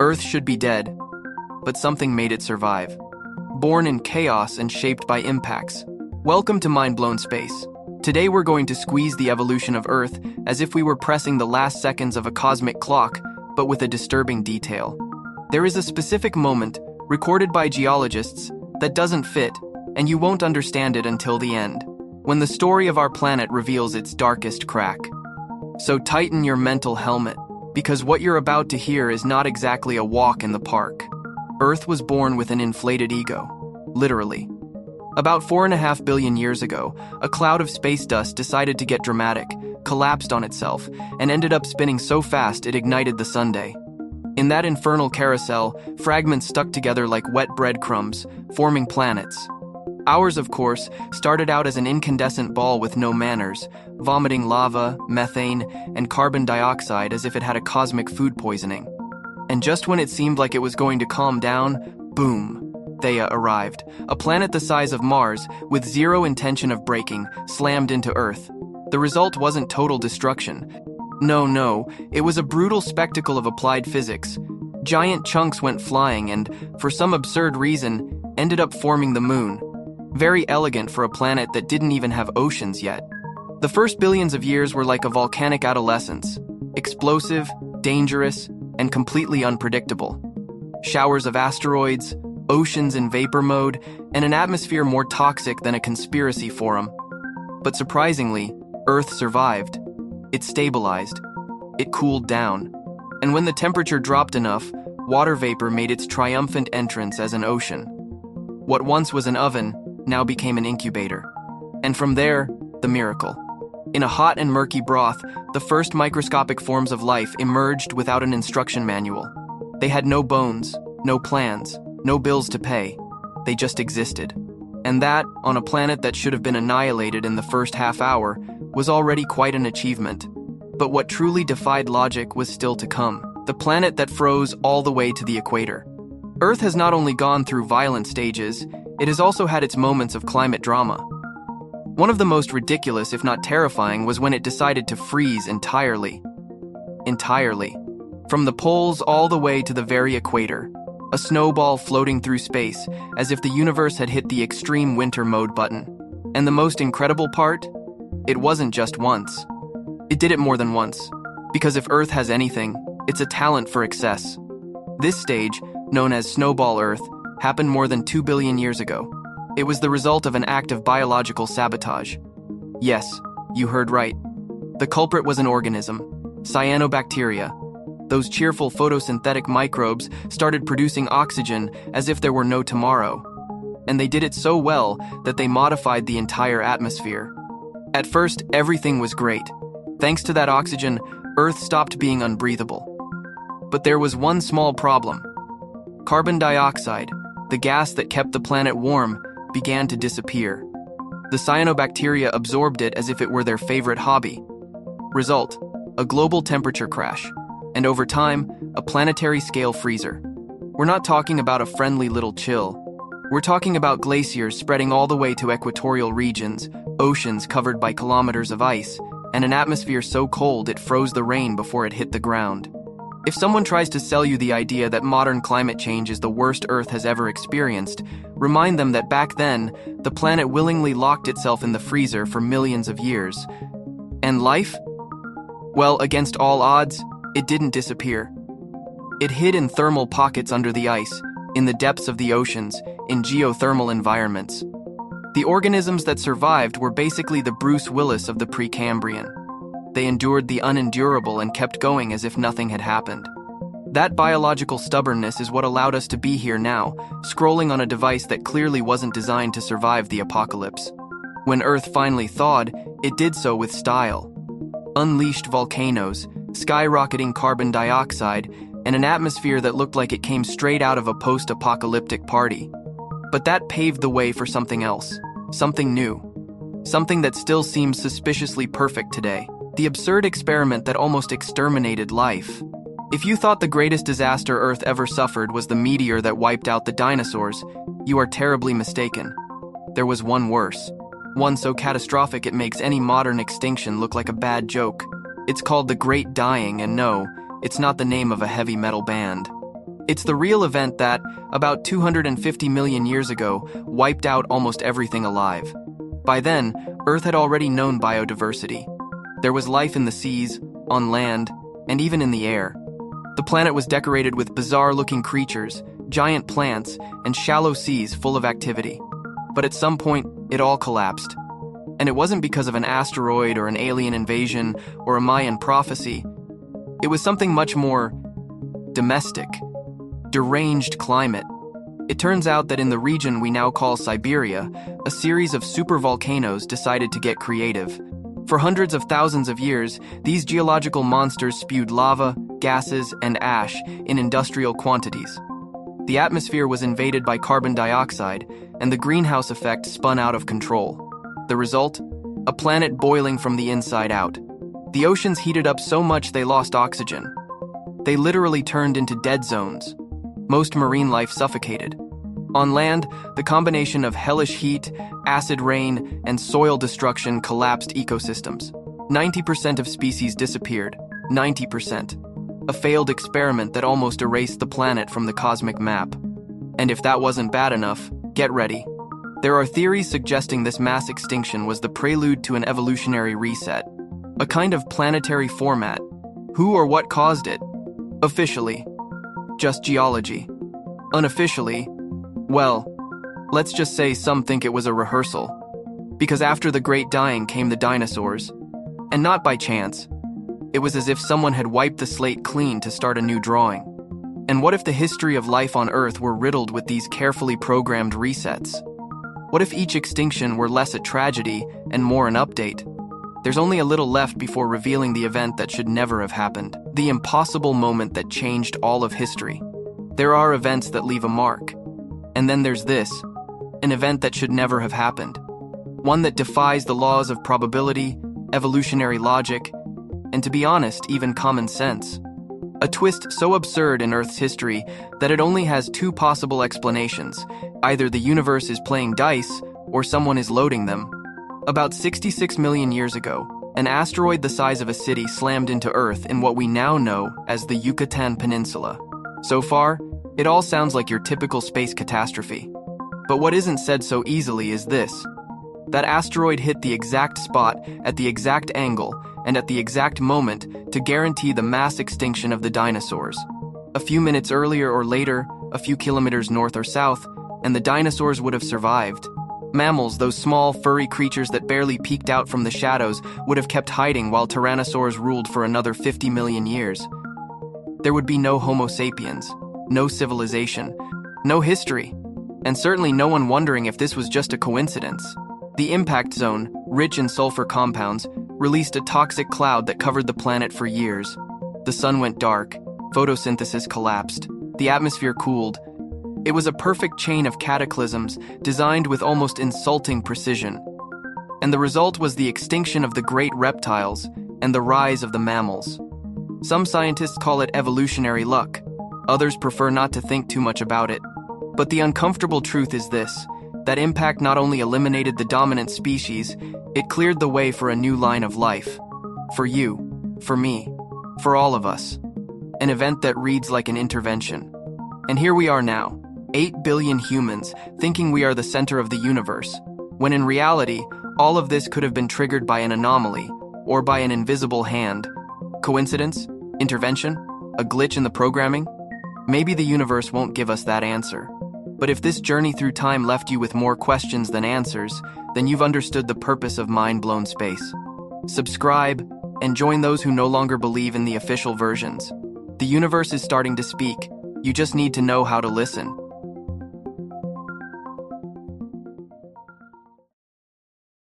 Earth should be dead, but something made it survive. Born in chaos and shaped by impacts. Welcome to Mind-Blown Space. Today we're going to squeeze the evolution of Earth as if we were pressing the last seconds of a cosmic clock, but with a disturbing detail. There is a specific moment, recorded by geologists, that doesn't fit, and you won't understand it until the end, when the story of our planet reveals its darkest crack. So tighten your mental helmet, because what you're about to hear is not exactly a walk in the park. Earth was born with an inflated ego, literally. About 4.5 billion years ago, a cloud of space dust decided to get dramatic, collapsed on itself, and ended up spinning so fast it ignited the sunday. In that infernal carousel, fragments stuck together like wet breadcrumbs, forming planets. Ours, of course, started out as an incandescent ball with no manners, vomiting lava, methane, and carbon dioxide as if it had a cosmic food poisoning. And just when it seemed like it was going to calm down, boom, Theia arrived, a planet the size of Mars, with zero intention of breaking, slammed into Earth. The result wasn't total destruction. No, it was a brutal spectacle of applied physics. Giant chunks went flying and, for some absurd reason, ended up forming the moon. Very elegant for a planet that didn't even have oceans yet. The first billions of years were like a volcanic adolescence, explosive, dangerous, and completely unpredictable. Showers of asteroids, oceans in vapor mode, and an atmosphere more toxic than a conspiracy forum. But surprisingly, Earth survived. It stabilized. It cooled down. And when the temperature dropped enough, water vapor made its triumphant entrance as an ocean. What once was an oven now became an incubator. And from there, the miracle. In a hot and murky broth, the first microscopic forms of life emerged without an instruction manual. They had no bones, no plans, no bills to pay. They just existed. And that, on a planet that should have been annihilated in the first half hour, was already quite an achievement. But what truly defied logic was still to come. The planet that froze all the way to the equator. Earth has not only gone through violent stages, it has also had its moments of climate drama. One of the most ridiculous, if not terrifying, was when it decided to freeze entirely. Entirely. From the poles all the way to the very equator. A snowball floating through space, as if the universe had hit the extreme winter mode button. And the most incredible part? It wasn't just once. It did it more than once. Because if Earth has anything, it's a talent for excess. This stage, known as Snowball Earth, happened more than 2 billion years ago. It was the result of an act of biological sabotage. Yes, you heard right. The culprit was an organism, cyanobacteria. Those cheerful photosynthetic microbes started producing oxygen as if there were no tomorrow. And they did it so well that they modified the entire atmosphere. At first, everything was great. Thanks to that oxygen, Earth stopped being unbreathable. But there was one small problem. Carbon dioxide, the gas that kept the planet warm, began to disappear. The cyanobacteria absorbed it as if it were their favorite hobby. Result, a global temperature crash. And over time, a planetary-scale freezer. We're not talking about a friendly little chill. We're talking about glaciers spreading all the way to equatorial regions, oceans covered by kilometers of ice, and an atmosphere so cold it froze the rain before it hit the ground. If someone tries to sell you the idea that modern climate change is the worst Earth has ever experienced, remind them that back then, the planet willingly locked itself in the freezer for millions of years. And life? Well, against all odds, it didn't disappear. It hid in thermal pockets under the ice, in the depths of the oceans, in geothermal environments. The organisms that survived were basically the Bruce Willis of the Precambrian. They endured the unendurable and kept going as if nothing had happened. That biological stubbornness is what allowed us to be here now, scrolling on a device that clearly wasn't designed to survive the apocalypse. When Earth finally thawed, it did so with style. Unleashed volcanoes, skyrocketing carbon dioxide, and an atmosphere that looked like it came straight out of a post-apocalyptic party. But that paved the way for something else, something new, something that still seems suspiciously perfect today. The absurd experiment that almost exterminated life. If you thought the greatest disaster Earth ever suffered was the meteor that wiped out the dinosaurs, you are terribly mistaken. There was one worse. One so catastrophic it makes any modern extinction look like a bad joke. It's called the Great Dying, and no, it's not the name of a heavy metal band. It's the real event that, about 250 million years ago, wiped out almost everything alive. By then, Earth had already known biodiversity. There was life in the seas, on land, and even in the air. The planet was decorated with bizarre-looking creatures, giant plants, and shallow seas full of activity. But at some point, it all collapsed. And it wasn't because of an asteroid or an alien invasion or a Mayan prophecy. It was something much more domestic, deranged climate. It turns out that in the region we now call Siberia, a series of supervolcanoes decided to get creative. For hundreds of thousands of years, these geological monsters spewed lava, gases, and ash in industrial quantities. The atmosphere was invaded by carbon dioxide, and the greenhouse effect spun out of control. The result? A planet boiling from the inside out. The oceans heated up so much they lost oxygen. They literally turned into dead zones. Most marine life suffocated. On land, the combination of hellish heat, acid rain, and soil destruction collapsed ecosystems. 90% of species disappeared. 90%. A failed experiment that almost erased the planet from the cosmic map. And if that wasn't bad enough, get ready. There are theories suggesting this mass extinction was the prelude to an evolutionary reset. A kind of planetary format. Who or what caused it? Officially, just geology. Unofficially, well, let's just say some think it was a rehearsal. Because after the Great Dying came the dinosaurs. And not by chance. It was as if someone had wiped the slate clean to start a new drawing. And what if the history of life on Earth were riddled with these carefully programmed resets? What if each extinction were less a tragedy and more an update? There's only a little left before revealing the event that should never have happened. The impossible moment that changed all of history. There are events that leave a mark. And then there's this, an event that should never have happened. One that defies the laws of probability, evolutionary logic, and to be honest, even common sense. A twist so absurd in Earth's history that it only has two possible explanations. Either the universe is playing dice, or someone is loading them. About 66 million years ago, an asteroid the size of a city slammed into Earth in what we now know as the Yucatan Peninsula. So far, it all sounds like your typical space catastrophe. But what isn't said so easily is this. That asteroid hit the exact spot, at the exact angle, and at the exact moment to guarantee the mass extinction of the dinosaurs. A few minutes earlier or later, a few kilometers north or south, and the dinosaurs would have survived. Mammals, those small, furry creatures that barely peeked out from the shadows, would have kept hiding while tyrannosaurs ruled for another 50 million years. There would be no Homo sapiens, no civilization, no history, and certainly no one wondering if this was just a coincidence. The impact zone, rich in sulfur compounds, released a toxic cloud that covered the planet for years. The sun went dark, photosynthesis collapsed, the atmosphere cooled. It was a perfect chain of cataclysms designed with almost insulting precision. And the result was the extinction of the great reptiles and the rise of the mammals. Some scientists call it evolutionary luck. Others prefer not to think too much about it. But the uncomfortable truth is this. That impact not only eliminated the dominant species, it cleared the way for a new line of life. For you, for me, for all of us. An event that reads like an intervention. And here we are now, 8 billion humans, thinking we are the center of the universe, when in reality, all of this could have been triggered by an anomaly, or by an invisible hand. Coincidence? Intervention? A glitch in the programming? Maybe the universe won't give us that answer. But if this journey through time left you with more questions than answers, then you've understood the purpose of Mind-Blown Space. Subscribe, and join those who no longer believe in the official versions. The universe is starting to speak. You just need to know how to listen.